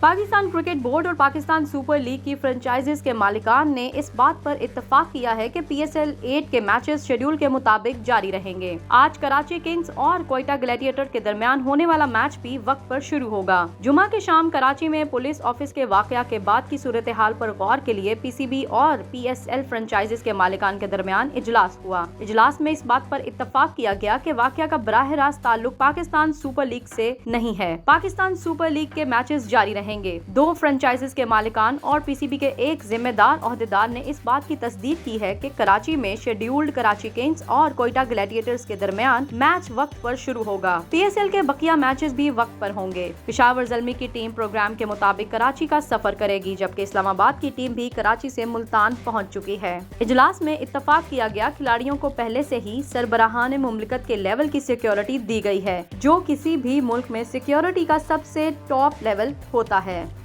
Pakistan cricket board और Pakistan super league की franchises के मालिकान ने इस बात पर इत्तेफाक किया है कि PSL 8 के मैचेस शेड्यूल के मुताबिक जारी रहेंगे। आज कराची किंग्स और कोयटा ग्लैडिएटर के दरमियान होने वाला मैच भी वक्त पर शुरू होगा। जुमा की शाम कराची में पुलिस ऑफिस के वाकया के बाद की सूरत हाल पर गौर के लिए PCB और PSL फ्रेंचाइजीज के मालिकान के दरमियान इजलास हुआ। इजलास में इस बात पर इत्तेफाक किया गया कि वाकया का बराह रास्त ताल्लुक पाकिस्तान सुपर लीग से नहीं है। पाकिस्तान सुपर लीग के मैचेस जारी रहेंगे। दो फ्रेंचाइजीज के मालिकान और PCB के एक जिम्मेदार ओहदेदार ने इस बात की तस्दीक की है कि कराची में शेड्यूल्ड कराची किंग्स और कोयटा ग्लैडिएटर्स के दरमियान मैच वक्त पर शुरू होगा। PSL के बकिया मैचेस भी वक्त पर होंगे। पेशावर ज़ल्मी की टीम प्रोग्राम के मुताबिक कराची का सफर करेगी, जबकि इस्लामाबाद की टीम भी कराची से मुल्तान पहुंच चुकी है। इजलास में इत्तफाक किया गया खिलाड़ियों को पहले से ही सरबराहान मुमलिकत के लेवल की सिक्योरिटी दी गई है, जो किसी भी मुल्क में सिक्योरिटी का सबसे टॉप लेवल होता है।